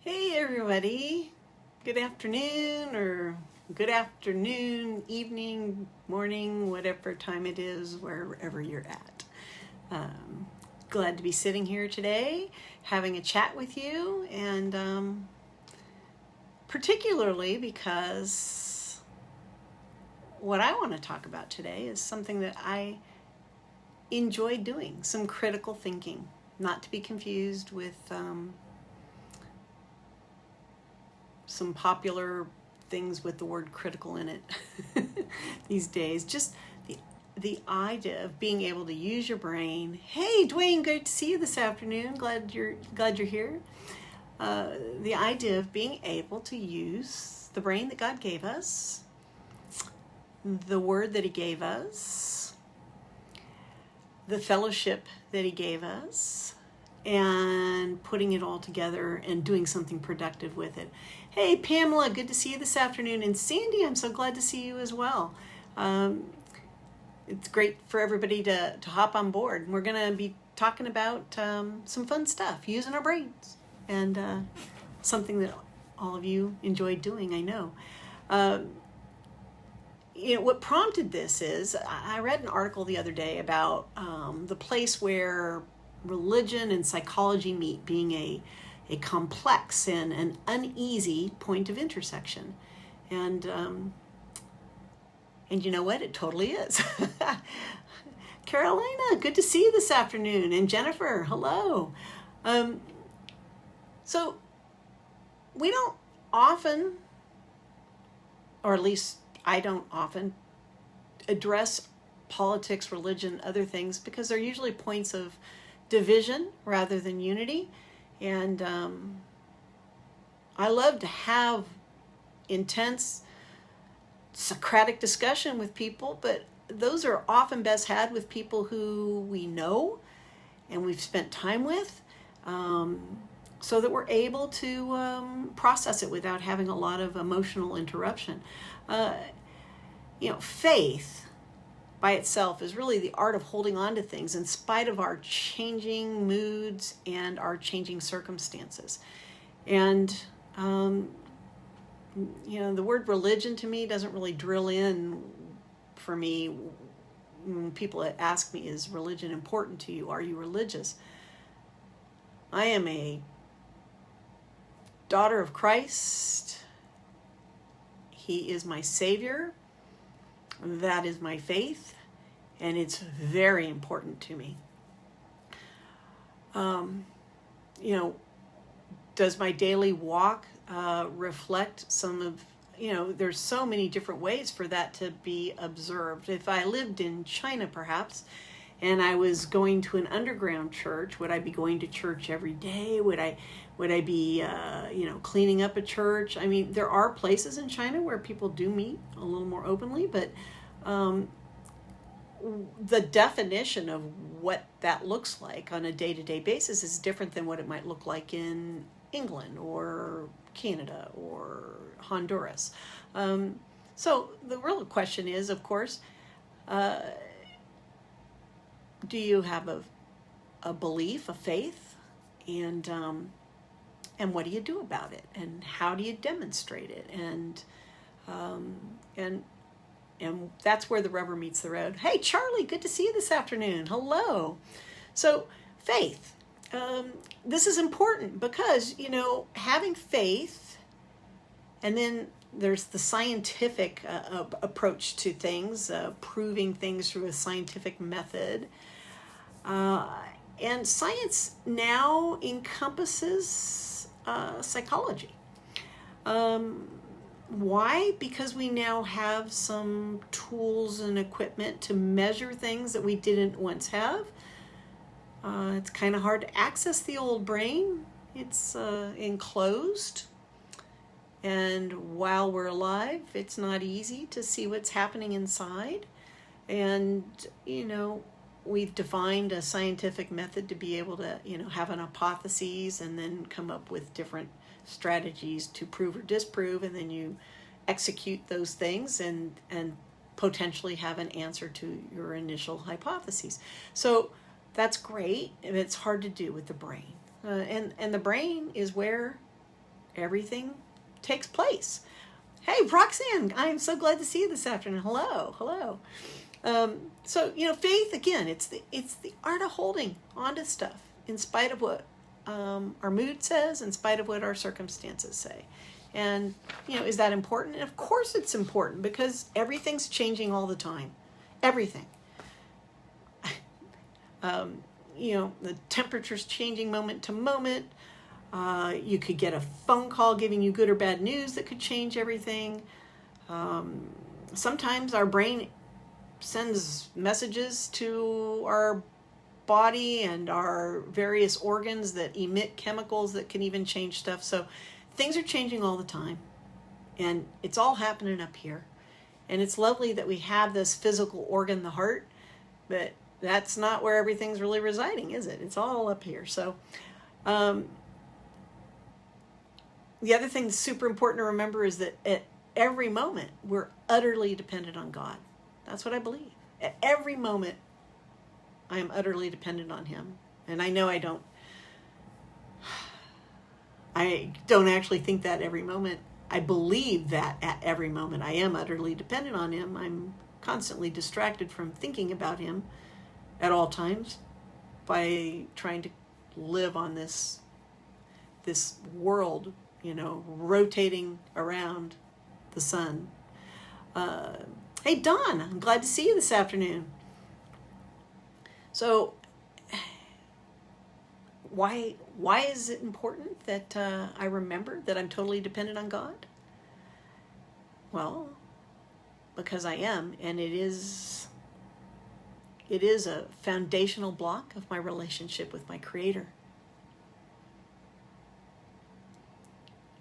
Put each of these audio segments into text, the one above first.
Hey everybody, good afternoon evening, morning, whatever time it is, wherever you're at. Glad to be sitting here today, having a chat with you, and particularly because what I want to talk about today is something that I enjoy doing, some critical thinking, not to be confused with some popular things with the word critical in it these days. Just the idea of being able to use your brain. Hey, Dwayne, good to see you this afternoon. Glad you're here. The idea of being able to use the brain that God gave us, the word that He gave us, the fellowship that He gave us, and putting it all together and doing something productive with it. Hey, Pamela, good to see you this afternoon. And Sandy, I'm so glad to see you as well. It's great for everybody to hop on board. We're going to be talking about some fun stuff, using our brains, and something that all of you enjoy doing, I know. What prompted this is I read an article the other day about the place where religion and psychology meet, being a complex and an uneasy point of intersection. And you know what? It totally is. Carolina, good to see you this afternoon. And Jennifer, hello. So we don't often, or at least I don't often, address politics, religion, other things, because they're usually points of division rather than unity. And I love to have intense Socratic discussion with people, but those are often best had with people who we know and we've spent time with, so that we're able to process it without having a lot of emotional interruption. Faith by itself is really the art of holding on to things in spite of our changing moods and our changing circumstances. And, the word religion to me doesn't really drill in for me. When people ask me, is religion important to you? Are you religious? I am a daughter of Christ. He is my Savior. That is my faith, and it's very important to me. Does my daily walk reflect some of, there's so many different ways for that to be observed. If I lived in China, perhaps, and I was going to an underground church, would I be going to church every day? Would I be, cleaning up a church? I mean, there are places in China where people do meet a little more openly, but the definition of what that looks like on a day-to-day basis is different than what it might look like in England or Canada or Honduras. So the real question is, of course, do you have a belief, a faith, and what do you do about it, and how do you demonstrate it, and that's where the rubber meets the road. Hey, Charlie, good to see you this afternoon. Hello. So faith, this is important because having faith, and then there's the scientific approach to things, proving things through a scientific method. And science now encompasses psychology. Why? Because we now have some tools and equipment to measure things that we didn't once have. It's kind of hard to access the old brain. It's enclosed. And while we're alive, it's not easy to see what's happening inside. And, we've defined a scientific method to be able to, have an hypothesis and then come up with different strategies to prove or disprove, and then you execute those things and potentially have an answer to your initial hypotheses. So that's great, and it's hard to do with the brain. And the brain is where everything takes place. Hey, Roxanne, I'm so glad to see you this afternoon. Hello, hello. So, faith, again, it's the art of holding onto stuff in spite of what our mood says, in spite of what our circumstances say. And, is that important? And of course it's important, because everything's changing all the time. Everything. The temperature's changing moment to moment. You could get a phone call giving you good or bad news that could change everything. Sometimes our brain sends messages to our body and our various organs that emit chemicals that can even change stuff. So things are changing all the time, and it's all happening up here. And it's lovely that we have this physical organ, the heart, but that's not where everything's really residing, is it? It's all up here. So the other thing that's super important to remember is that at every moment, we're utterly dependent on God. That's what I believe. At every moment, I am utterly dependent on Him. And I know I don't actually think that every moment. I believe that at every moment I am utterly dependent on Him. I'm constantly distracted from thinking about Him at all times by trying to live on this world, rotating around the sun. Hey, Dawn, I'm glad to see you this afternoon. So, why is it important that I remember that I'm totally dependent on God? Well, because I am, and it is a foundational block of my relationship with my Creator.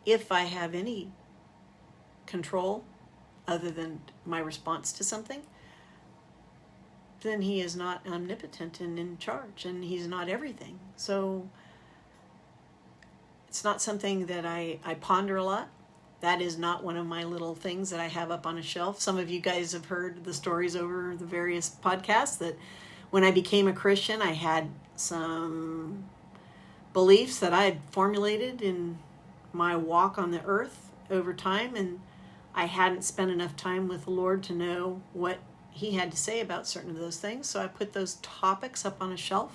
If I have any control other than my response to something, then He is not omnipotent and in charge, and He's not everything. So it's not something that I ponder a lot. That is not one of my little things that I have up on a shelf. Some of you guys have heard the stories over the various podcasts that when I became a Christian, I had some beliefs that I had formulated in my walk on the earth over time, and I hadn't spent enough time with the Lord to know what He had to say about certain of those things. So I put those topics up on a shelf,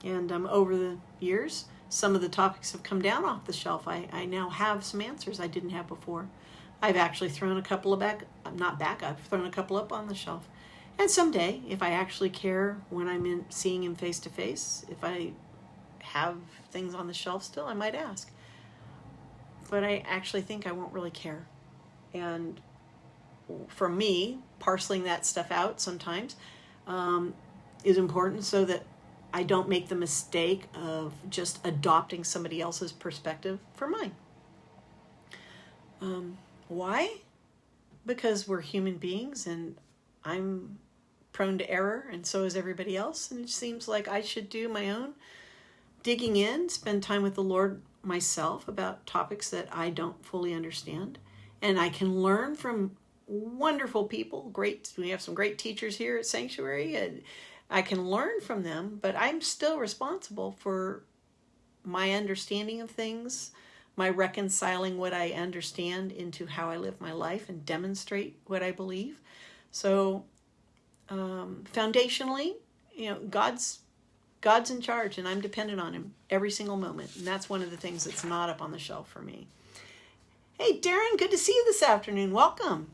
and over the years, some of the topics have come down off the shelf. I now have some answers I didn't have before. I've actually thrown a couple I've thrown a couple up on the shelf. And someday, if I actually care when I'm seeing Him face to face, if I have things on the shelf still, I might ask. But I actually think I won't really care. And for me, parceling that stuff out sometimes is important so that I don't make the mistake of just adopting somebody else's perspective for mine. Why? Because we're human beings, and I'm prone to error, and so is everybody else. And it seems like I should do my own digging in, spend time with the Lord myself about topics that I don't fully understand. And I can learn from wonderful people. We have some great teachers here at Sanctuary, and I can learn from them, but I'm still responsible for my understanding of things, my reconciling what I understand into how I live my life and demonstrate what I believe. So foundationally, God's in charge, and I'm dependent on Him every single moment. And that's one of the things that's not up on the shelf for me. Hey, Darren, good to see you this afternoon. Welcome.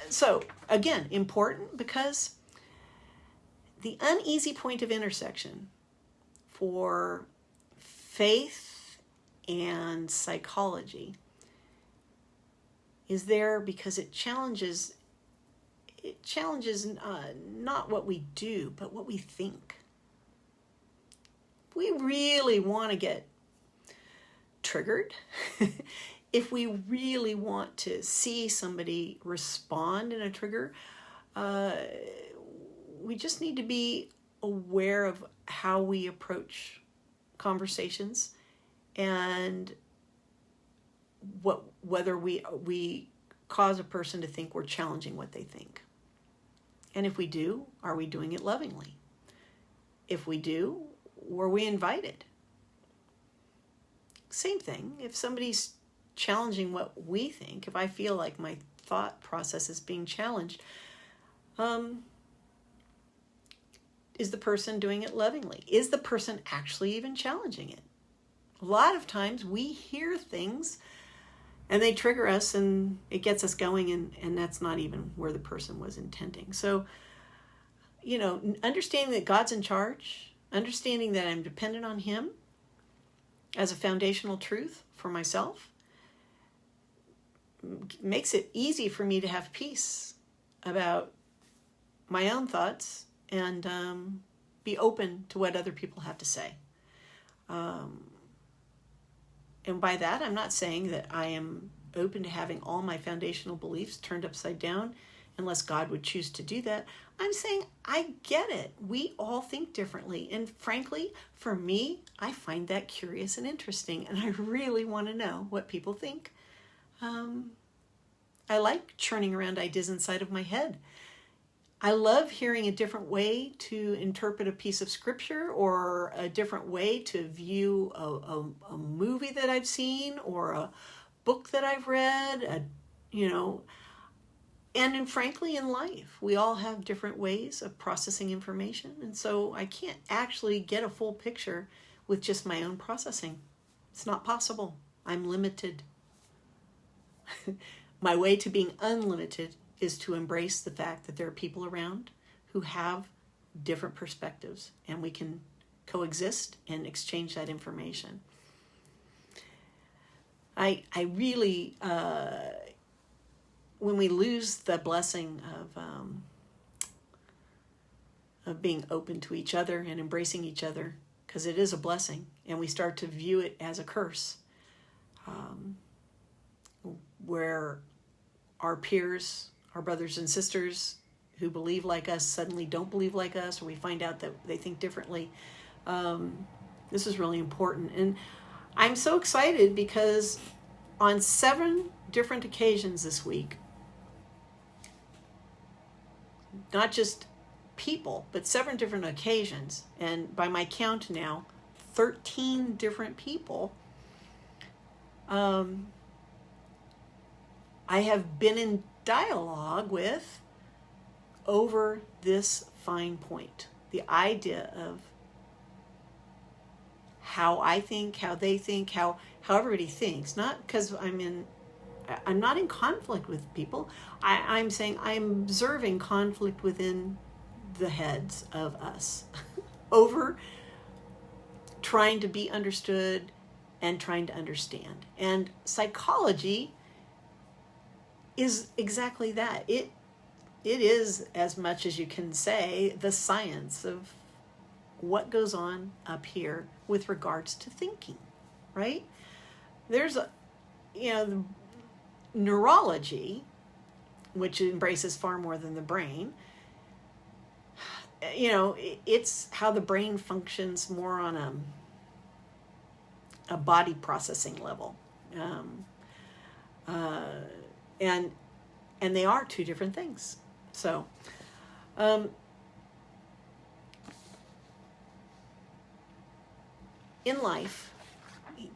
So, again, important because the uneasy point of intersection for faith and psychology is there because it challenges not what we do, but what we think. We really want to get triggered. If we really want to see somebody respond in a trigger, we just need to be aware of how we approach conversations and whether we cause a person to think we're challenging what they think. And if we do, are we doing it lovingly? If we do, were we invited? same thing. If somebody's challenging what we think, if I feel like my thought process is being challenged, is the person doing it lovingly? Is the person actually even challenging it? A lot of times we hear things and they trigger us and it gets us going, and that's not even where the person was intending. So, understanding that God's in charge, understanding that I'm dependent on Him as a foundational truth for myself, makes it easy for me to have peace about my own thoughts and be open to what other people have to say. And by that, I'm not saying that I am open to having all my foundational beliefs turned upside down unless God would choose to do that. I'm saying I get it. We all think differently. And frankly, for me, I find that curious and interesting. And I really want to know what people think. I like churning around ideas inside of my head. I love hearing a different way to interpret a piece of scripture, or a different way to view a movie that I've seen, or a book that I've read, and frankly in life. We all have different ways of processing information, and so I can't actually get a full picture with just my own processing. It's not possible. I'm limited. My way to being unlimited is to embrace the fact that there are people around who have different perspectives, and we can coexist and exchange that information. I really, when we lose the blessing of being open to each other and embracing each other, because it is a blessing, and we start to view it as a curse, where our peers, our brothers and sisters who believe like us suddenly don't believe like us, or we find out that they think differently. This is really important. And I'm so excited because on 7 different occasions this week, not just people, but 7 different occasions, and by my count now, 13 different people, I have been in dialogue with over this fine point. The idea of how I think, how they think, how everybody thinks. Not because I'm not in conflict with people. I'm saying I'm observing conflict within the heads of us over trying to be understood and trying to understand. And psychology is exactly that. It is, as much as you can say, the science of what goes on up here with regards to thinking, right? There's neurology, which embraces far more than the brain. It's how the brain functions more on a body processing level. And they are 2 different things. So, in life,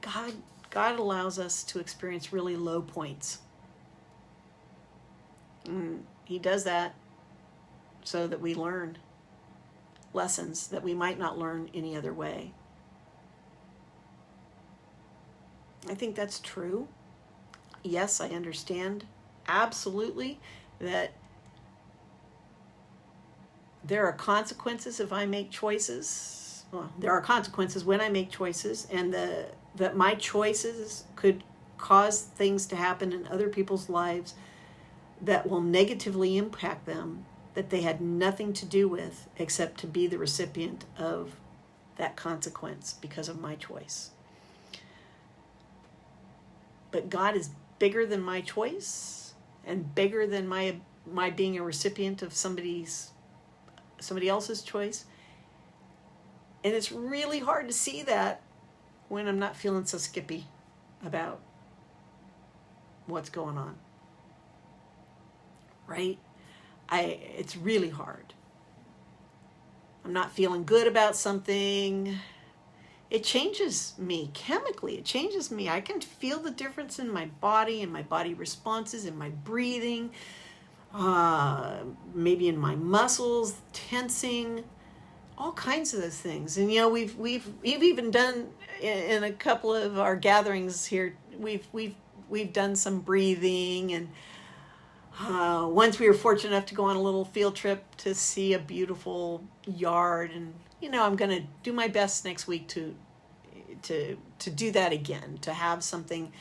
God allows us to experience really low points. He does that so that we learn lessons that we might not learn any other way. I think that's true. Yes, I understand absolutely that there are consequences if I make choices. Well, there are consequences when I make choices, and that my choices could cause things to happen in other people's lives that will negatively impact them, that they had nothing to do with except to be the recipient of that consequence because of my choice. But God is bigger than my choice, and bigger than my being a recipient of somebody else's choice. And it's really hard to see that when I'm not feeling so skippy about what's going on. Right? It's really hard. I'm not feeling good about something, it changes me chemically. It changes me. I can feel the difference in my body and my body responses, in my breathing, maybe in my muscles tensing, all kinds of those things. And we've even done in a couple of our gatherings here. We've done some breathing, and once we were fortunate enough to go on a little field trip to see a beautiful yard, and I'm going to do my best next week to do that again, to have something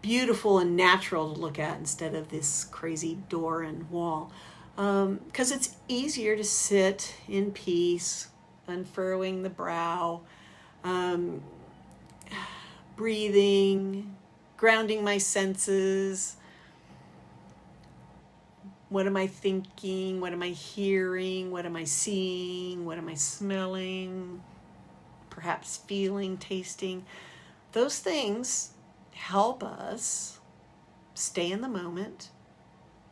beautiful and natural to look at instead of this crazy door and wall. Because it's easier to sit in peace, unfurrowing the brow, breathing, grounding my senses. What am I thinking? What am I hearing? What am I seeing? What am I smelling? Perhaps feeling, tasting. Those things help us stay in the moment.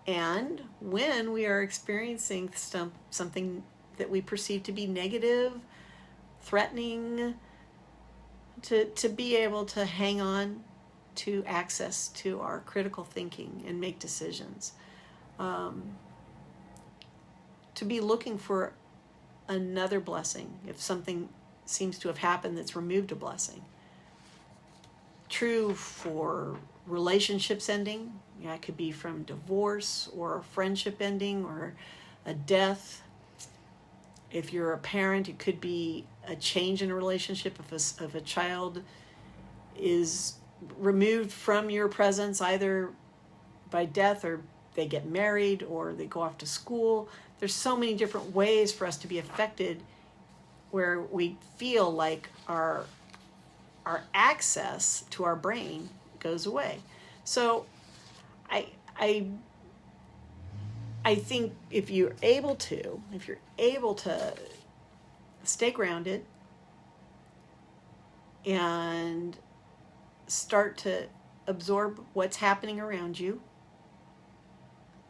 And when we are experiencing something that we perceive to be negative, threatening, to be able to hang on to access to our critical thinking and make decisions. To be looking for another blessing if something seems to have happened that's removed a blessing. True for relationships ending. It could be from divorce or a friendship ending or a death. If you're a parent, it could be a change in a relationship. If a child is removed from your presence, either by death or they get married or they go off to school. There's so many different ways for us to be affected where we feel like our access to our brain goes away. So I think if you're able to stay grounded and start to absorb what's happening around you.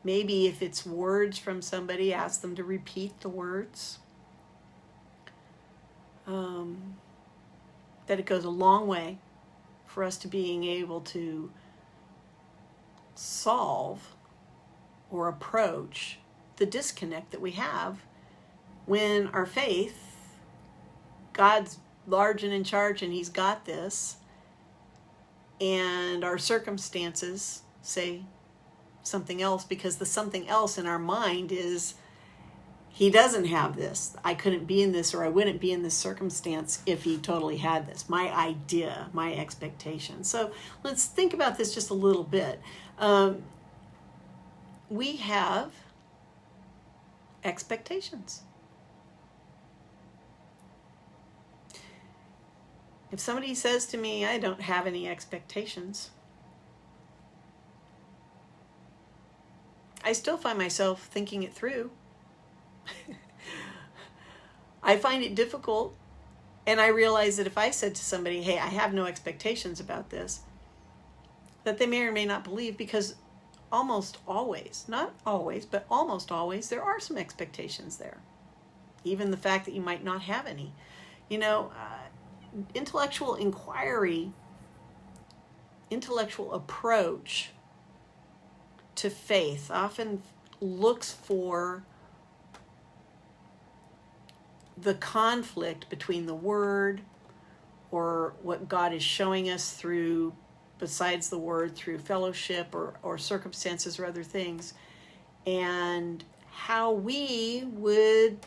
Maybe if it's words from somebody, ask them to repeat the words. That it goes a long way for us to being able to solve or approach the disconnect that we have when our faith, God's large and in charge and He's got this, and our circumstances say something else, because the something else in our mind is, He doesn't have this. I couldn't be in this, or I wouldn't be in this circumstance if He totally had this. My idea, my expectation. So let's think about this just a little bit. We have expectations. If somebody says to me, I don't have any expectations, I still find myself thinking it through. I find it difficult, and I realize that if I said to somebody, hey, I have no expectations about this, that they may or may not believe, because almost always, not always, but almost always, there are some expectations there. Even the fact that you might not have any. Intellectual inquiry, intellectual approach to faith often looks for the conflict between the Word or what God is showing us through, besides the Word, through fellowship or circumstances or other things, and how we would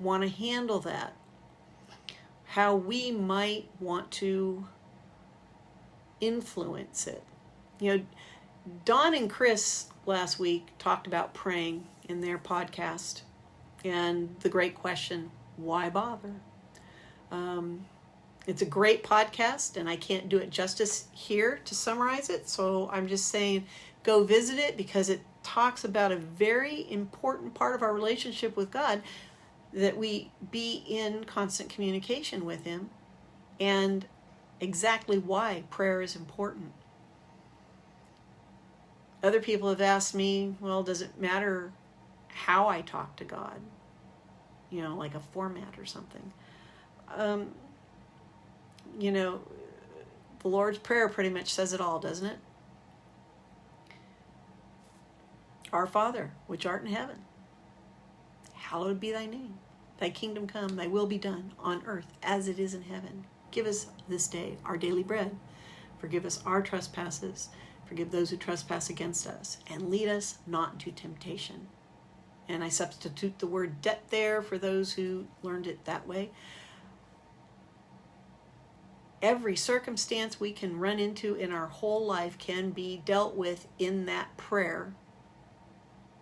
want to handle that, how we might want to influence it. Dawn and Chris last week talked about praying in their podcast, and the great question, why bother? It's a great podcast, and I can't do it justice here to summarize it, so I'm just saying go visit it, because it talks about a very important part of our relationship with God, that we be in constant communication with Him, and exactly why prayer is important. Other people have asked me, well, does it matter how I talk to God? Like a format or something. the Lord's Prayer pretty much says it all, doesn't it? Our Father, which art in heaven, hallowed be thy name. Thy kingdom come, thy will be done on earth as it is in heaven. Give us this day our daily bread. Forgive us our trespasses. Forgive those who trespass against us. And lead us not into temptation. And I substitute the word debt there for those who learned it that way. Every circumstance we can run into in our whole life can be dealt with in that prayer.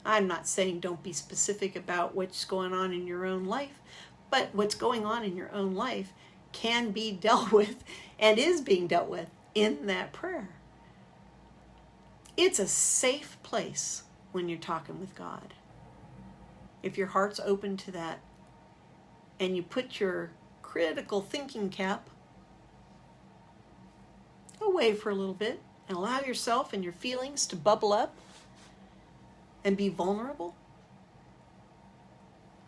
I'm not saying don't be specific about what's going on in your own life, but what's going on in your own life can be dealt with and is being dealt with in that prayer. It's a safe place when you're talking with God. If your heart's open to that and you put your critical thinking cap away for a little bit and allow yourself and your feelings to bubble up and be vulnerable.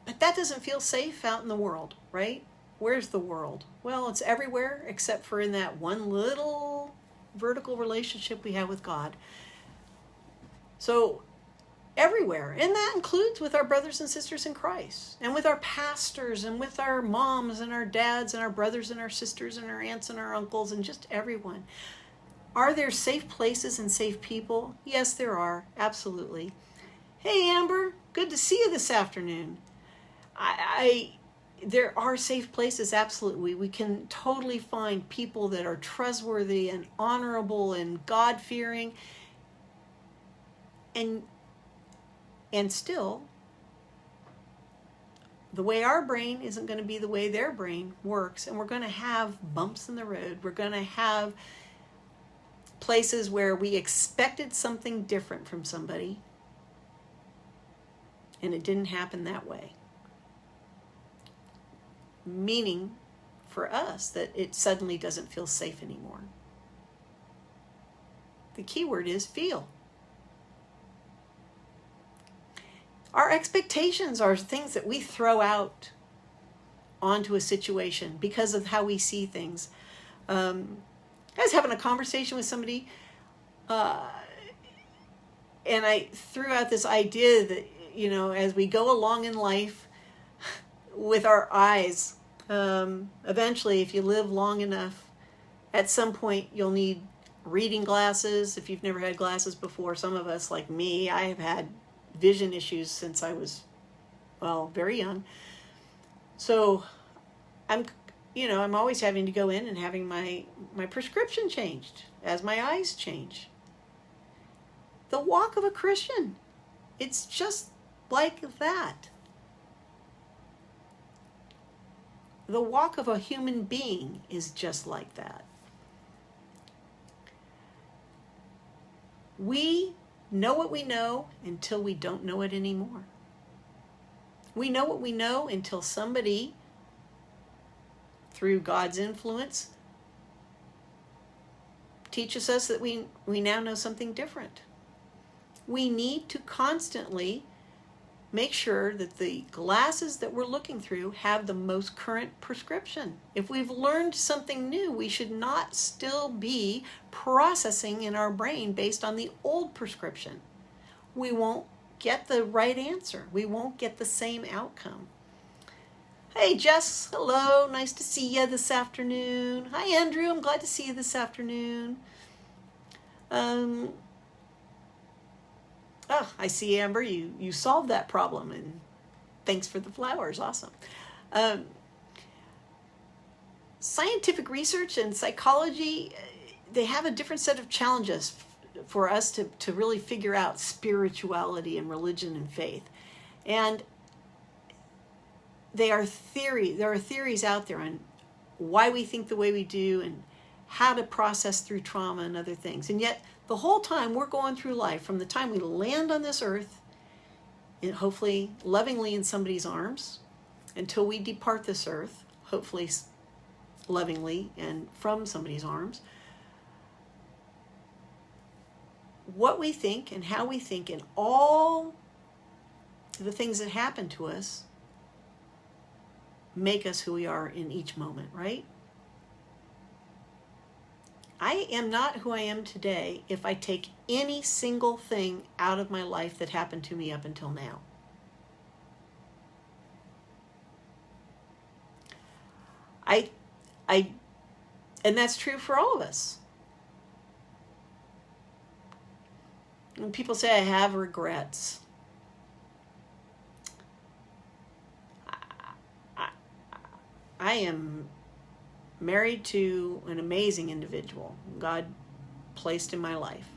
But that doesn't feel safe out in the world, right? Where's the world? Well, it's everywhere except for in that one little vertical relationship we have with God. So everywhere, and that includes with our brothers and sisters in Christ, and with our pastors, and with our moms and our dads and our brothers and our sisters and our aunts and our uncles and just everyone. Are there safe places and safe people? Yes, there are, absolutely. Hey, Amber, good to see you this afternoon. There are safe places, absolutely. We can totally find people that are trustworthy and honorable and God-fearing, and still, the way our brain isn't going to be the way their brain works, and we're going to have bumps in the road. We're going to have places where we expected something different from somebody, and it didn't happen that way. Meaning, for us, that it suddenly doesn't feel safe anymore. The key word is feel. Our expectations are things that we throw out onto a situation because of how we see things. I was having a conversation with somebody, and I threw out this idea that, as we go along in life with our eyes, eventually, if you live long enough, at some point you'll need reading glasses. If you've never had glasses before, some of us, like me, I have had vision issues since I was, very young. So I'm always having to go in and having my prescription changed as my eyes change. The walk of a Christian, it's just like that. The walk of a human being is just like that. We know what we know until we don't know it anymore. We know what we know until somebody, through God's influence, teaches us that we now know something different. We need to constantly make sure that the glasses that we're looking through have the most current prescription. If we've learned something new, we should not still be processing in our brain based on the old prescription. We won't get the right answer. We won't get the same outcome. Hey, Jess, hello. Nice to see you this afternoon. Hi, Andrew. I'm glad to see you this afternoon. I see, Amber, you solved that problem, and thanks for the flowers. Awesome. Scientific research and psychology, they have a different set of challenges for us to really figure out spirituality and religion and faith. And there are theories out there on why we think the way we do and how to process through trauma and other things. And yet, the whole time we're going through life, from the time we land on this earth, and hopefully lovingly in somebody's arms, until we depart this earth, hopefully lovingly and from somebody's arms, what we think and how we think and all the things that happen to us make us who we are in each moment, right? I am not who I am today if I take any single thing out of my life that happened to me up until now. And that's true for all of us. When people say I have regrets, I am married to an amazing individual God placed in my life.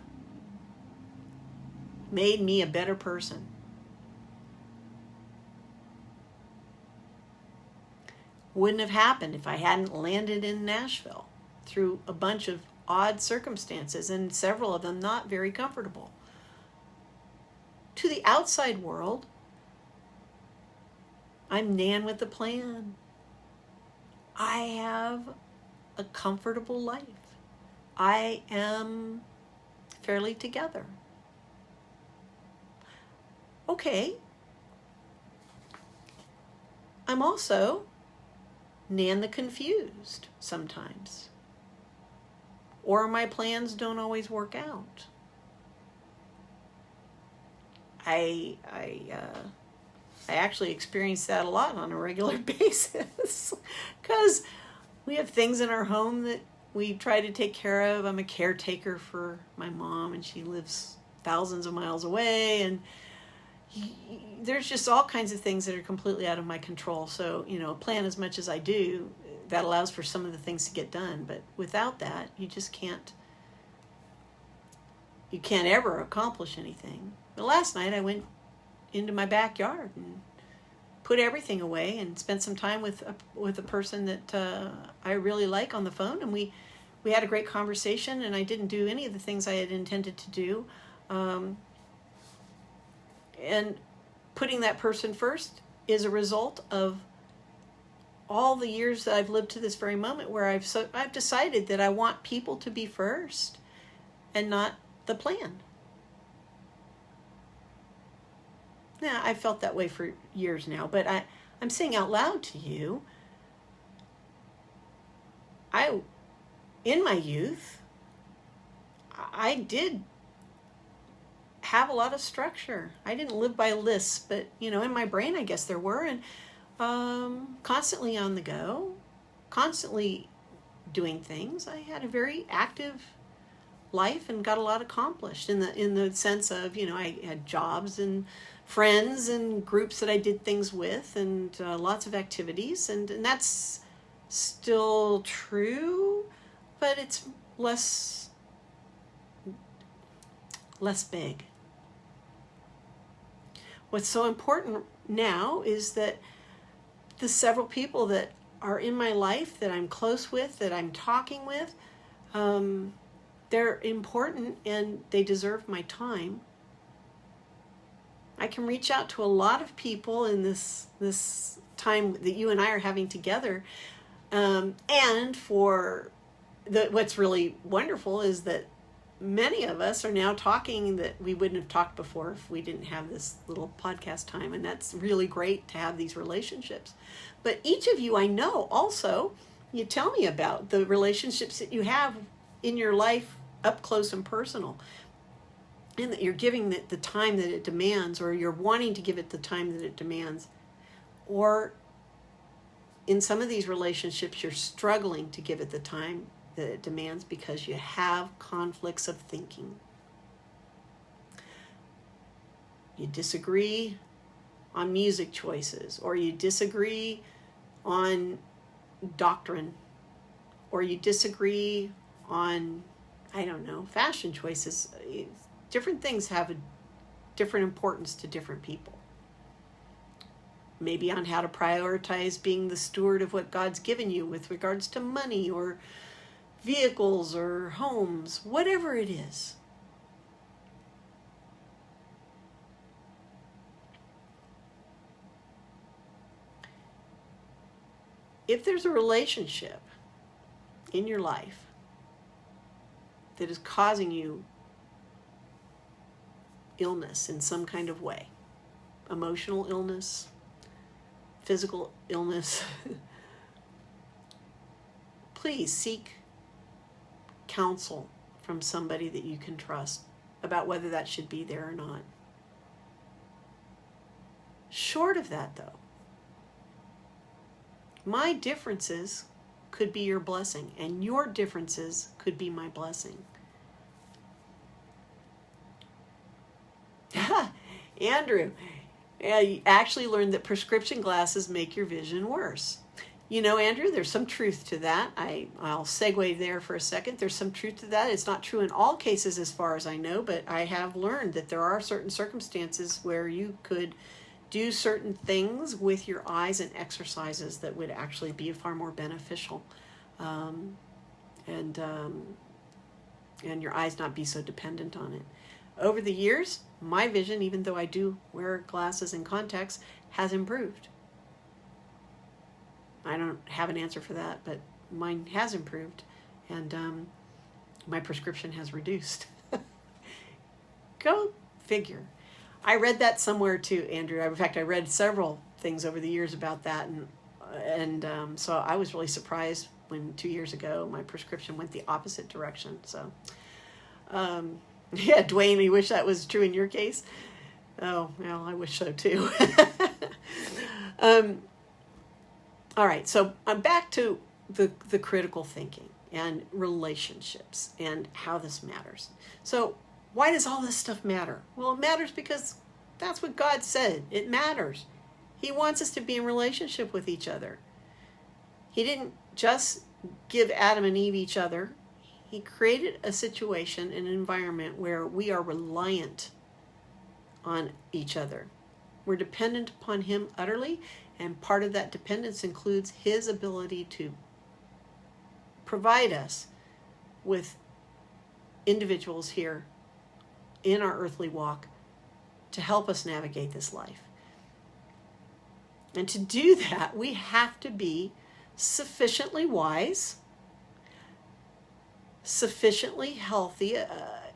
Made me a better person. Wouldn't have happened if I hadn't landed in Nashville through a bunch of odd circumstances, and several of them not very comfortable. To the outside world, I'm Nan with a plan. I have a comfortable life. I am fairly together. Okay. I'm also Nan the confused sometimes. Or my plans don't always work out. I actually experience that a lot on a regular basis because we have things in our home that we try to take care of. I'm a caretaker for my mom, and she lives thousands of miles away, and there's just all kinds of things that are completely out of my control. So, plan as much as I do, that allows for some of the things to get done. But without that, you can't ever accomplish anything. But last night I went into my backyard and put everything away and spent some time with a person that I really like on the phone, and we had a great conversation, and I didn't do any of the things I had intended to do. And putting that person first is a result of all the years that I've lived to this very moment, where I've decided that I want people to be first and not the plan. Now, I've felt that way for years now, but I'm saying out loud to you, in my youth, I did have a lot of structure. I didn't live by lists, but, in my brain, I guess there were, and constantly on the go, constantly doing things. I had a very active life and got a lot accomplished in the sense of, I had jobs and friends and groups that I did things with, and lots of activities, and that's still true, but it's less big. What's so important now is that the several people that are in my life that I'm close with, that I'm talking with, they're important and they deserve my time. I can reach out to a lot of people in this time that you and I are having together. And what's really wonderful is that many of us are now talking that we wouldn't have talked before if we didn't have this little podcast time. And that's really great to have these relationships. But each of you I know also, you tell me about the relationships that you have in your life up close and personal. And that you're giving it the time that it demands, or you're wanting to give it the time that it demands. Or in some of these relationships, you're struggling to give it the time that it demands because you have conflicts of thinking. You disagree on music choices, or you disagree on doctrine, or you disagree on, fashion choices. Different things have a different importance to different people. Maybe on how to prioritize being the steward of what God's given you with regards to money or vehicles or homes, whatever it is. If there's a relationship in your life that is causing you illness in some kind of way, emotional illness, physical illness, please seek counsel from somebody that you can trust about whether that should be there or not. Short of that, though, my differences could be your blessing, and your differences could be my blessing. Andrew, you actually learned that prescription glasses make your vision worse. You know, Andrew, there's some truth to that. I'll segue there for a second. There's some truth to that. It's not true in all cases as far as I know, but I have learned that there are certain circumstances where you could do certain things with your eyes and exercises that would actually be far more beneficial, and your eyes not be so dependent on it. Over the years, my vision, even though I do wear glasses and contacts, has improved. I don't have an answer for that, but mine has improved, and my prescription has reduced. Go figure. I read that somewhere too, Andrew. In fact, I read several things over the years about that, and so I was really surprised when 2 years ago my prescription went the opposite direction. So, yeah, Dwayne, you wish that was true in your case? Oh, well, I wish so too. All right, so I'm back to the critical thinking and relationships and how this matters. So why does all this stuff matter? Well, it matters because that's what God said. It matters. He wants us to be in relationship with each other. He didn't just give Adam and Eve each other. He created a situation, an environment where we are reliant on each other. We're dependent upon him utterly, and part of that dependence includes his ability to provide us with individuals here in our earthly walk to help us navigate this life. And to do that, we have to be sufficiently wise, sufficiently healthy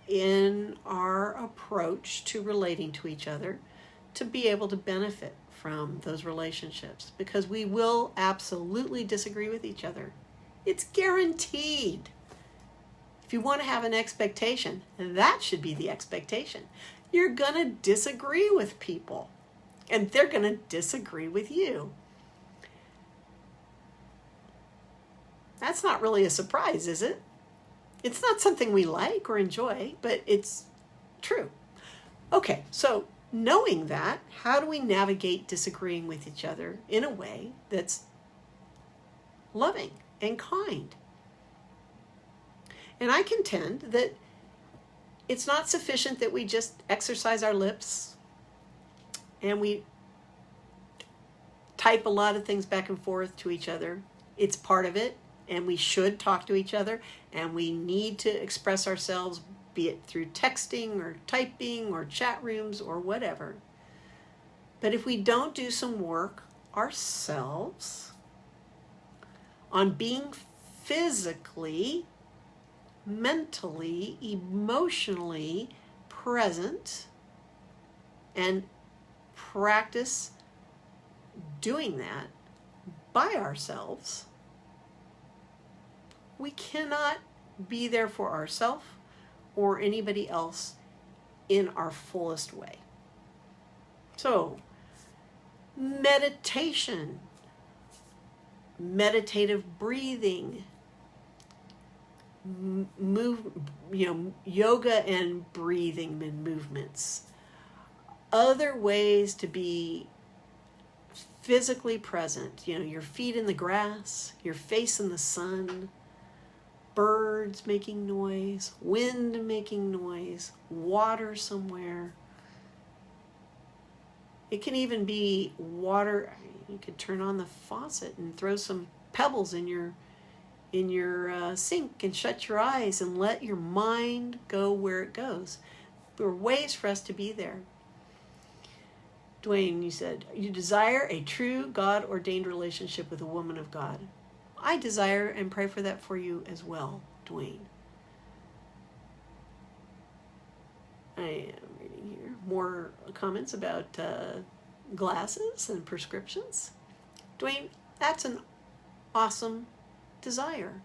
in our approach to relating to each other to be able to benefit from those relationships, because we will absolutely disagree with each other. It's guaranteed. If you want to have an expectation, that should be the expectation. You're going to disagree with people, and they're going to disagree with you. That's not really a surprise, is it? It's not something we like or enjoy, but it's true. Okay, so knowing that, how do we navigate disagreeing with each other in a way that's loving and kind? And I contend that it's not sufficient that we just exercise our lips and we type a lot of things back and forth to each other. It's part of it, and we should talk to each other, and we need to express ourselves, be it through texting or typing or chat rooms or whatever. But if we don't do some work ourselves on being physically, mentally, emotionally present and practice doing that by ourselves, we cannot be there for ourselves or anybody else in our fullest way. So, meditation, meditative breathing, yoga and breathing and movements, other ways to be physically present, your feet in the grass, your face in the sun, birds making noise, wind making noise, water somewhere. It can even be water. You could turn on the faucet and throw some pebbles in your sink and shut your eyes and let your mind go where it goes. There are ways for us to be there. Dwayne, you said, you desire a true God-ordained relationship with a woman of God. I desire and pray for that for you as well, Dwayne. I am reading here more comments about glasses and prescriptions. Dwayne, that's an awesome desire.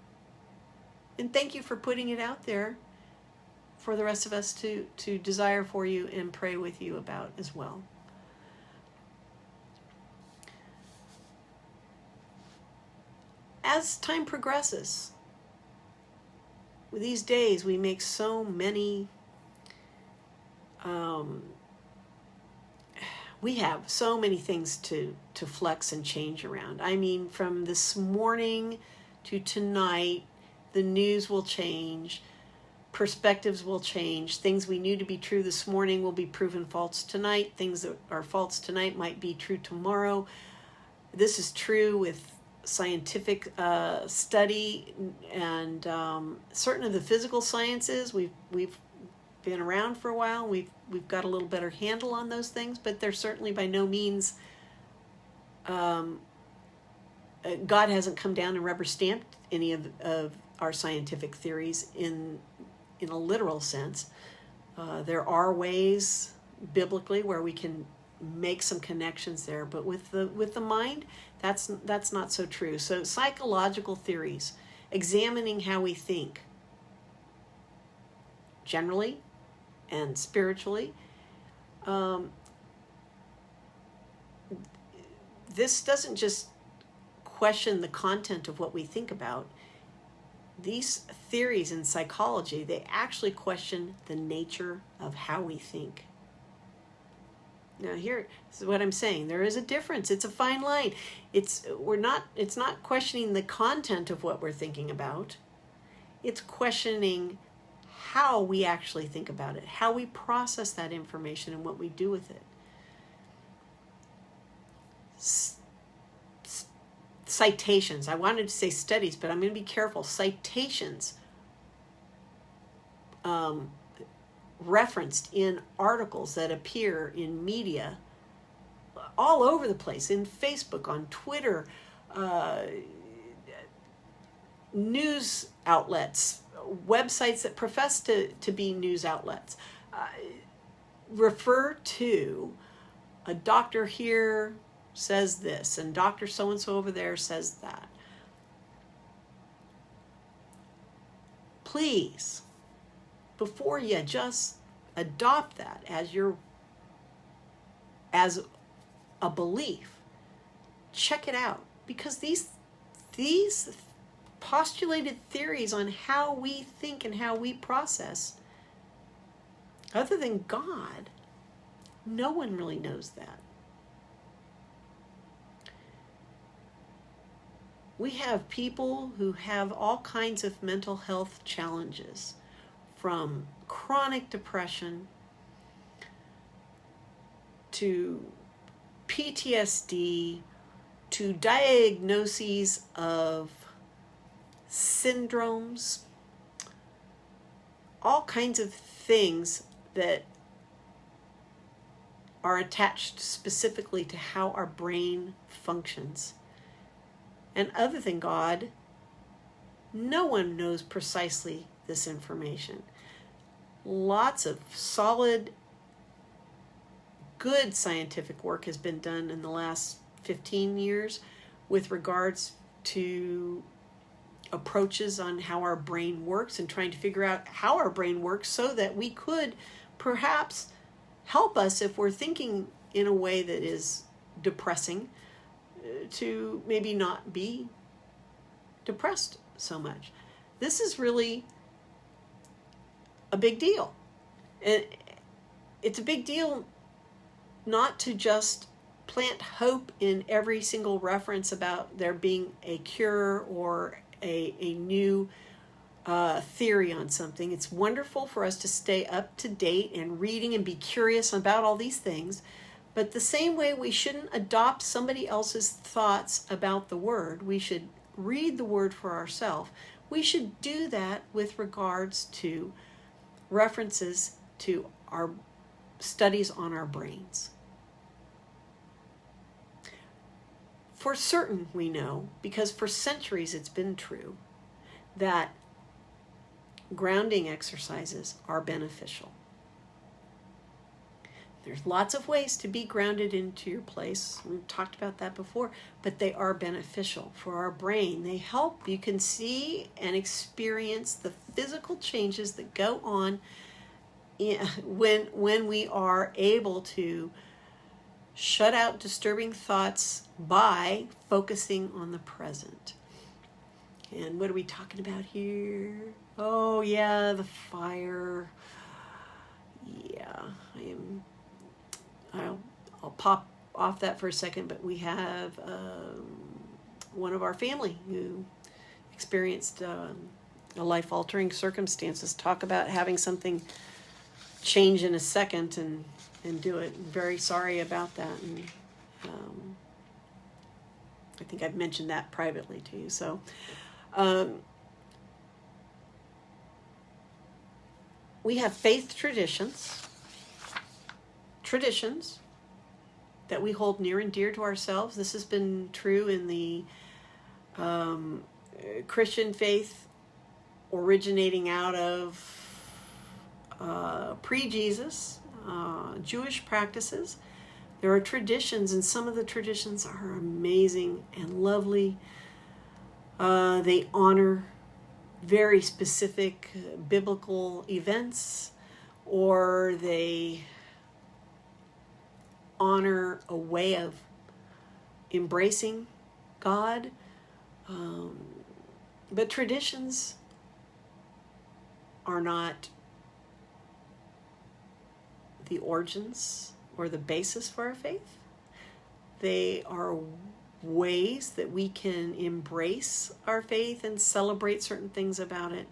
And thank you for putting it out there for the rest of us to desire for you and pray with you about as well. As time progresses, these days we make so many, we have so many things to flex and change around. I mean, from this morning to tonight, the news will change, perspectives will change. Things we knew to be true this morning will be proven false tonight. Things that are false tonight might be true tomorrow. This is true with scientific study and certain of the physical sciences. We've been around for a while. We've got a little better handle on those things, but they're certainly by no means God hasn't come down and rubber stamped any of our scientific theories in a literal sense. There are ways biblically where we can make some connections there, but with the mind, that's not so true. So psychological theories, examining how we think generally and spiritually. This doesn't just question the content of what we think about. These theories in psychology, they actually question the nature of how we think. Now here is what I'm saying. There is a difference. It's a fine line. It's not questioning the content of what we're thinking about. It's questioning how we actually think about it, how we process that information and what we do with it. Citations. I wanted to say studies, but I'm going to be careful. Citations referenced in articles that appear in media all over the place, in Facebook, on Twitter, news outlets, websites that profess to be news outlets, refer to a doctor here says this, and Dr. so-and-so over there says that. Please, before you just adopt that as a belief, check it out, because these postulated theories on how we think and how we process, other than God, no one really knows that. We have people who have all kinds of mental health challenges, from chronic depression to PTSD to diagnoses of syndromes, all kinds of things that are attached specifically to how our brain functions. And other than God, no one knows precisely this information. Lots of solid, good scientific work has been done in the last 15 years with regards to approaches on how our brain works and trying to figure out how our brain works so that we could perhaps help us, if we're thinking in a way that is depressing, to maybe not be depressed so much. This is really a big deal. It's a big deal not to just plant hope in every single reference about there being a cure or a new theory on something. It's wonderful for us to stay up to date and reading and be curious about all these things. But the same way we shouldn't adopt somebody else's thoughts about the Word, we should read the Word for ourselves. We should do that with regards to references to our studies on our brains. For certain, we know, because for centuries it's been true, that grounding exercises are beneficial. There's lots of ways to be grounded into your place. We've talked about that before, but they are beneficial for our brain. They help. You can see and experience the physical changes that go on when we are able to shut out disturbing thoughts by focusing on the present. And what are we talking about here? Oh yeah, the fire. Yeah, I'll pop off that for a second, but we have one of our family who experienced a life-altering circumstances. Talk about having something change in a second and do it. Very sorry about that. And I think I've mentioned that privately to you. So we have faith traditions that we hold near and dear to ourselves. This has been true in the Christian faith originating out of pre-Jesus Jewish practices. There are traditions, and some of the traditions are amazing and lovely. They honor very specific biblical events, or they honor a way of embracing God. But traditions are not the origins or the basis for our faith. They are ways that we can embrace our faith and celebrate certain things about it.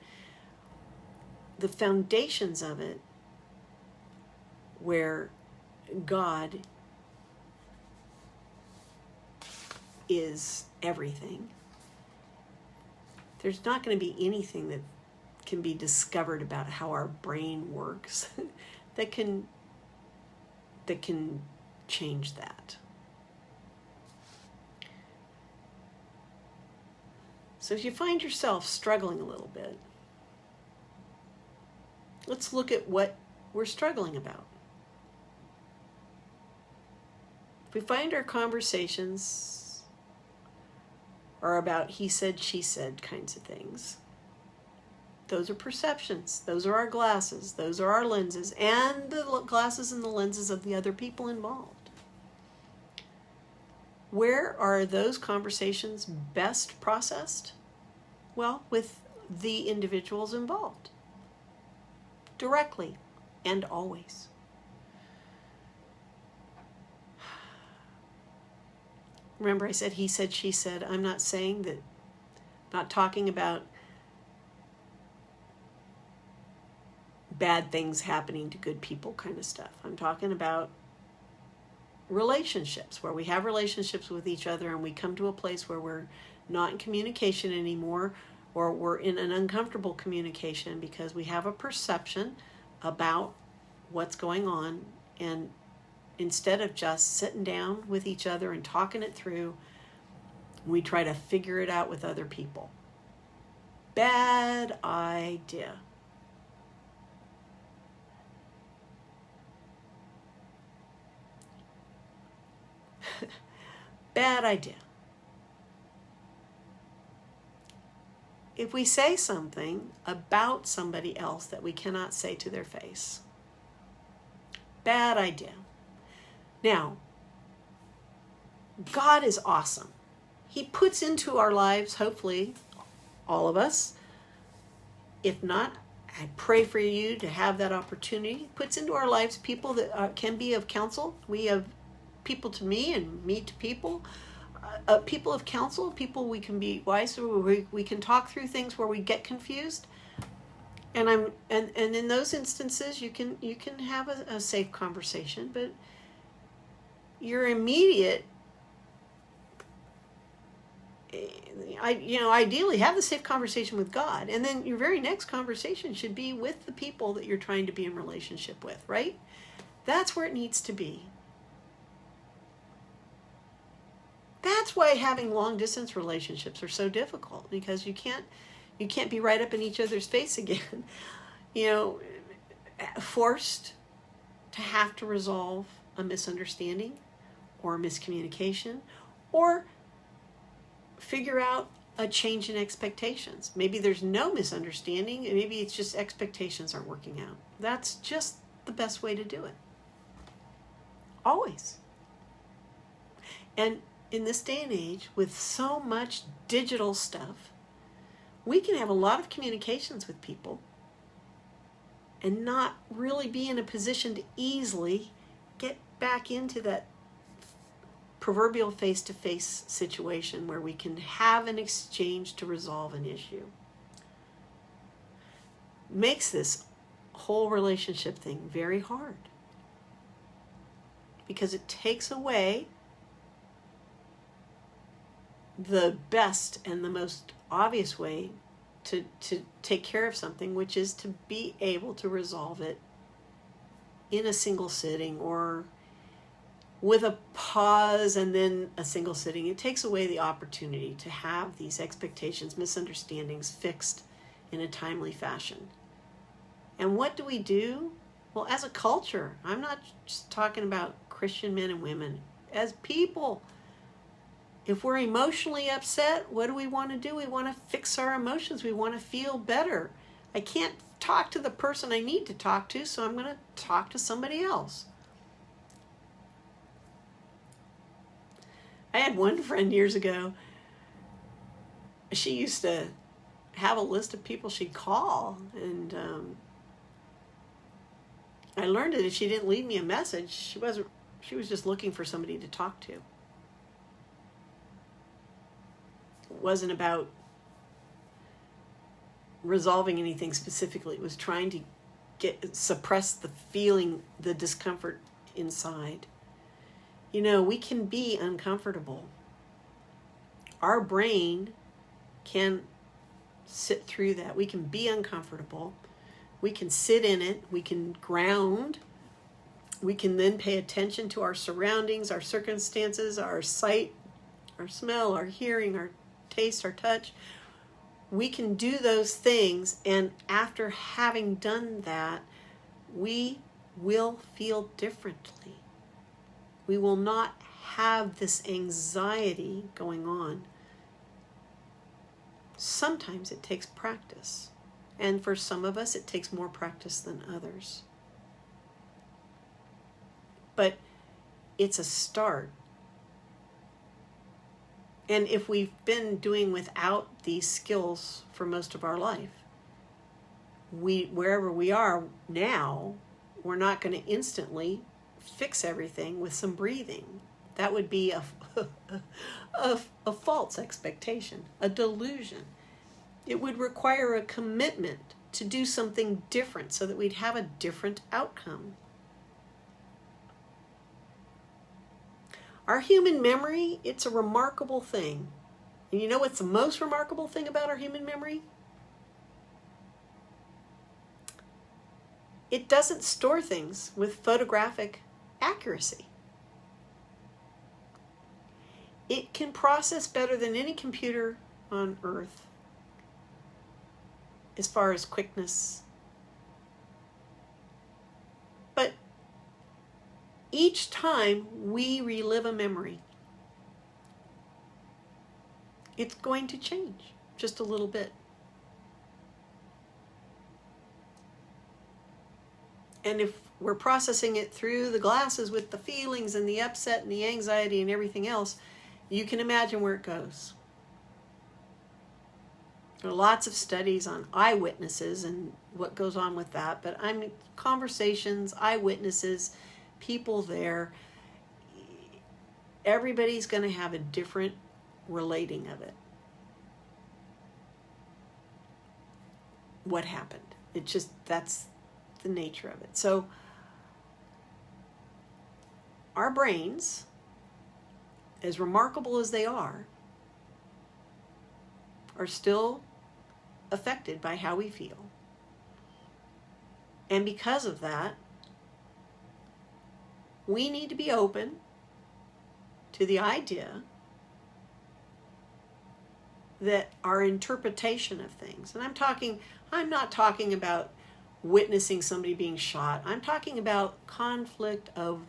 The foundations of it, where God is everything. There's not going to be anything that can be discovered about how our brain works that can change that. So if you find yourself struggling a little bit, let's look at what we're struggling about. If we find our conversations are about he said, she said kinds of things, those are perceptions. Those are our glasses. Those are our lenses, and the glasses and the lenses of the other people involved. Where are those conversations best processed? Well, with the individuals involved. Directly and always. Remember I said he said, she said. I'm not saying that, not talking about bad things happening to good people kind of stuff. I'm talking about relationships, where we have relationships with each other and we come to a place where we're not in communication anymore, or we're in an uncomfortable communication because we have a perception about what's going on, and instead of just sitting down with each other and talking it through, we try to figure it out with other people. Bad idea. Bad idea. If we say something about somebody else that we cannot say to their face, bad idea. Now, God is awesome. He puts into our lives, hopefully, all of us. If not, I pray for you to have that opportunity. He puts into our lives people that can be of counsel. We have people to me and me to people. People of counsel, people we can be wise, so we can talk through things where we get confused. And in those instances, you can have a safe conversation, but your immediate, ideally have the safe conversation with God, and then your very next conversation should be with the people that you're trying to be in relationship with, right? That's where it needs to be. That's why having long distance relationships are so difficult, because you can't be right up in each other's face again. Forced to have to resolve a misunderstanding or a miscommunication or figure out a change in expectations. Maybe there's no misunderstanding, and maybe it's just expectations aren't working out. That's just the best way to do it. Always. And in this day and age, with so much digital stuff, we can have a lot of communications with people and not really be in a position to easily get back into that proverbial face-to-face situation where we can have an exchange to resolve an issue. Makes this whole relationship thing very hard because it takes away the best and the most obvious way to take care of something, which is to be able to resolve it in a single sitting or with a pause and then a single sitting. It takes away the opportunity to have these expectations, misunderstandings fixed in a timely fashion. And what do we do? Well, as a culture, I'm not just talking about Christian men and women. As people, if we're emotionally upset, what do we want to do? We want to fix our emotions. We want to feel better. I can't talk to the person I need to talk to, so I'm going to talk to somebody else. I had one friend years ago. She used to have a list of people she'd call, and I learned that if she didn't leave me a message, she was just looking for somebody to talk to. It wasn't about resolving anything specifically. It was trying to suppress the feeling, the discomfort inside. You know, we can be uncomfortable. Our brain can sit through that. We can be uncomfortable. We can sit in it. We can ground. We can then pay attention to our surroundings, our circumstances, our sight, our smell, our hearing, our taste, our touch. We can do those things, and after having done that, we will feel differently. We will not have this anxiety going on. Sometimes it takes practice, and for some of us it takes more practice than others. But it's a start. And if we've been doing without these skills for most of our life, wherever we are now, we're not going to instantly fix everything with some breathing. That would be a false expectation, a delusion. It would require a commitment to do something different so that we'd have a different outcome. Our human memory, it's a remarkable thing. And you know what's the most remarkable thing about our human memory? It doesn't store things with photographic accuracy. It can process better than any computer on Earth as far as quickness. But each time we relive a memory, it's going to change just a little bit. And if we're processing it through the glasses with the feelings and the upset and the anxiety and everything else, you can imagine where it goes. There are lots of studies on eyewitnesses and what goes on with that, but conversations, eyewitnesses, people there, everybody's going to have a different relating of it. What happened? That's the nature of it. So our brains, as remarkable as they are still affected by how we feel. And because of that, we need to be open to the idea that our interpretation of things, and I'm not talking about witnessing somebody being shot. I'm talking about conflict of,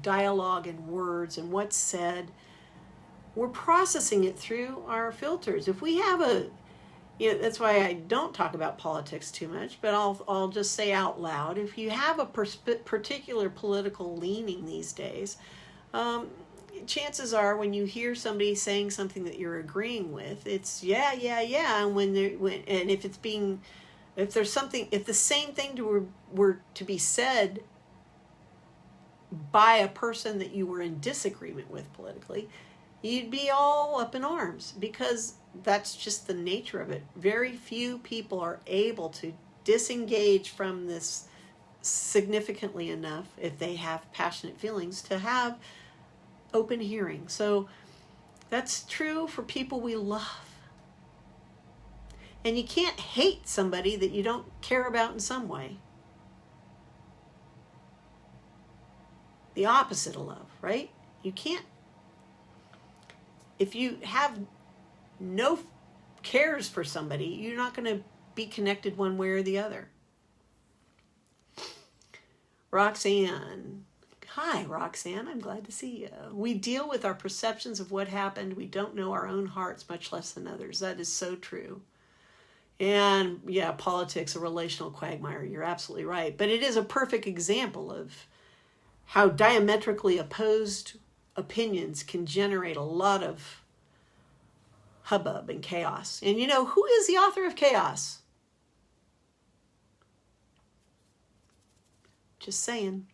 dialogue and words and what's said. We're processing it through our filters. If we have that's why I don't talk about politics too much, but I'll just say out loud, if you have a particular political leaning these days, chances are when you hear somebody saying something that you're agreeing with, it's yeah, and if the same thing were to be said by a person that you were in disagreement with politically, you'd be all up in arms, because that's just the nature of it. Very few people are able to disengage from this significantly enough, if they have passionate feelings, to have open hearing. So that's true for people we love. And you can't hate somebody that you don't care about in some way. The opposite of love, right? You can't. If you have no cares for somebody, you're not going to be connected one way or the other. Roxanne. Hi, Roxanne. I'm glad to see you. We deal with our perceptions of what happened. We don't know our own hearts, much less than others. That is so true. And yeah, politics, a relational quagmire. You're absolutely right. But it is a perfect example of how diametrically opposed opinions can generate a lot of hubbub and chaos. And who is the author of chaos? Just saying.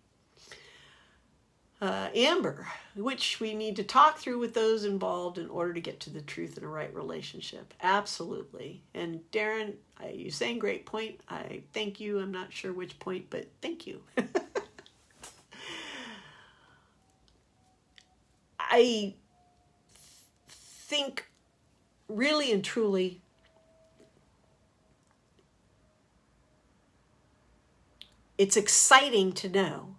Amber, which we need to talk through with those involved in order to get to the truth in a right relationship. Absolutely. And Darren, you're saying great point. I thank you. I'm not sure which point, but thank you. I think really and truly it's exciting to know.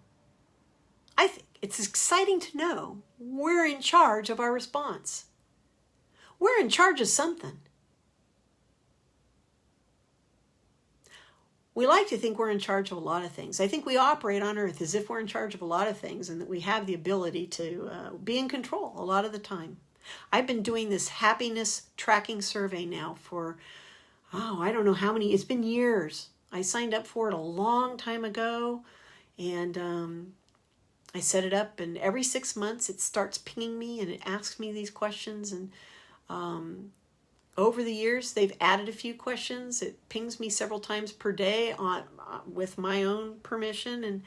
I think it's exciting to know we're in charge of our response. We're in charge of something. We like to think we're in charge of a lot of things. I think we operate on earth as if we're in charge of a lot of things and that we have the ability to be in control a lot of the time. I've been doing this happiness tracking survey now for, I don't know how many, it's been years. I signed up for it a long time ago, and I set it up, and every 6 months it starts pinging me and it asks me these questions. And over the years, they've added a few questions. It pings me several times per day with my own permission. And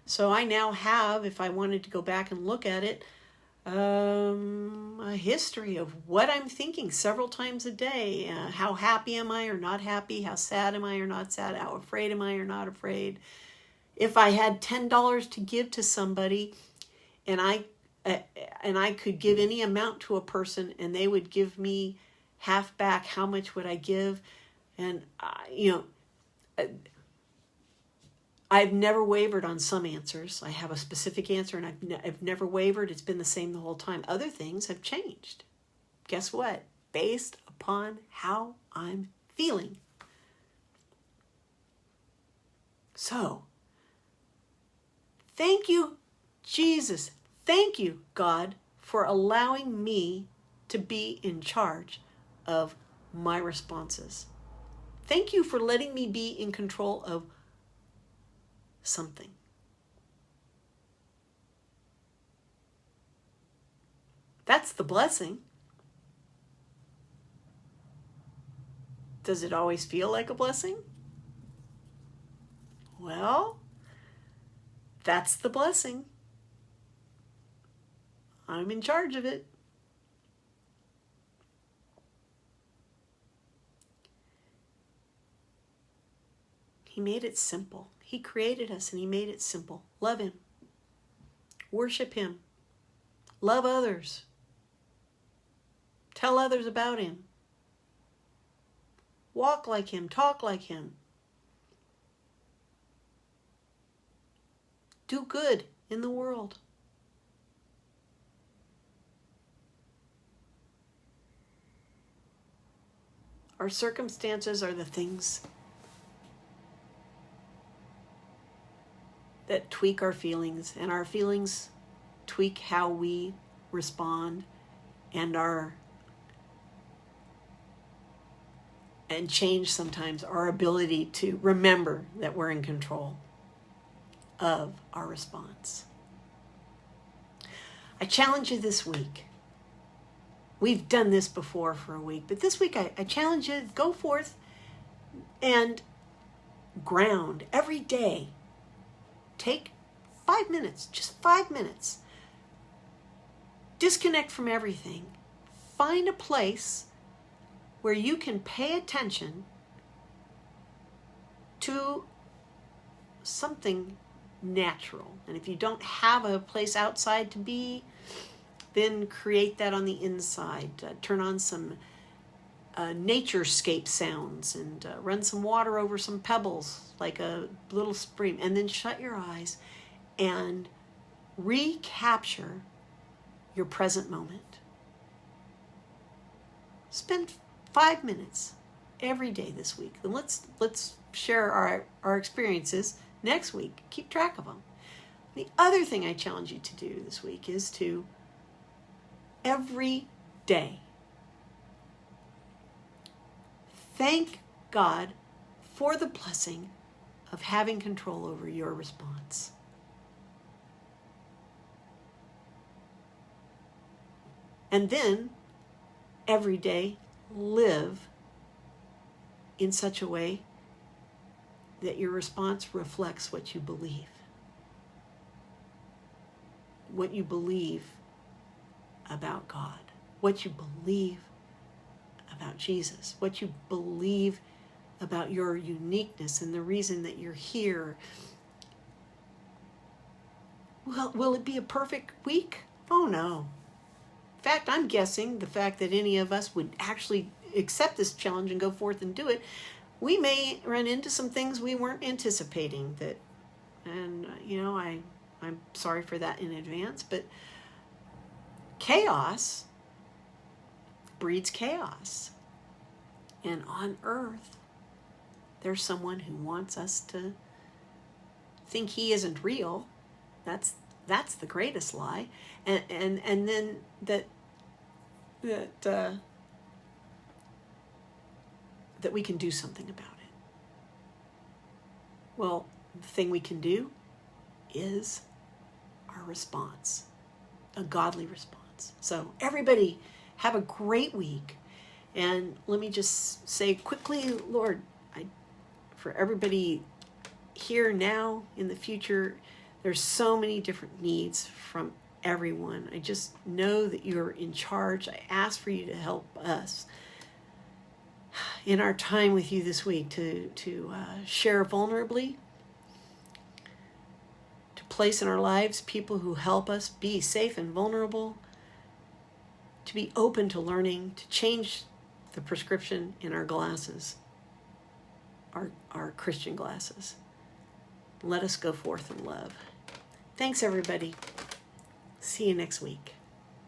so I now have, if I wanted to go back and look at it, a history of what I'm thinking several times a day. How happy am I or not happy? How sad am I or not sad? How afraid am I or not afraid? If I had $10 to give to somebody, and I could give any amount to a person, and they would give me half back, how much would I give? And I've never wavered on some answers. I have a specific answer, and I've never wavered. It's been the same the whole time. Other things have changed. Guess what? Based upon how I'm feeling. So, thank you, Jesus. Thank you, God, for allowing me to be in charge of my responses. Thank you for letting me be in control of something. That's the blessing. Does it always feel like a blessing? Well, that's the blessing. I'm in charge of it. He made it simple. He created us and he made it simple. Love him. Worship him. Love others. Tell others about him. Walk like him. Talk like him. Do good in the world. Our circumstances are the things that tweak our feelings, and our feelings tweak how we respond and change sometimes our ability to remember that we're in control of our response. I challenge you this week. We've done this before for a week, but this week I challenge you, go forth and ground every day. Take 5 minutes, just 5 minutes. Disconnect from everything. Find a place where you can pay attention to something natural. And if you don't have a place outside to be, then create that on the inside. Turn on some naturescape sounds and run some water over some pebbles like a little stream. And then shut your eyes and recapture your present moment. Spend 5 minutes every day this week. And let's share our experiences next week. Keep track of them. The other thing I challenge you to do this week is to every day thank God for the blessing of having control over your response. And then every day live in such a way that your response reflects what you believe. What you believe about God. What you believe about Jesus. What you believe about your uniqueness and the reason that you're here. Well, will it be a perfect week? Oh no. In fact, I'm guessing the fact that any of us would actually accept this challenge and go forth and do it, we may run into some things we weren't anticipating. I'm sorry for that in advance, but chaos breeds chaos. And on earth, there's someone who wants us to think he isn't real. That's the greatest lie. And then that we can do something about it. Well, the thing we can do is our response, a godly response. So everybody have a great week. And let me just say quickly, Lord, for everybody here now, in the future, there's so many different needs from everyone. I just know that you're in charge. I ask for you to help us in our time with you this week to share vulnerably, to place in our lives people who help us be safe and vulnerable, to be open to learning, to change the prescription in our glasses, our Christian glasses. Let us go forth in love. Thanks, everybody. See you next week.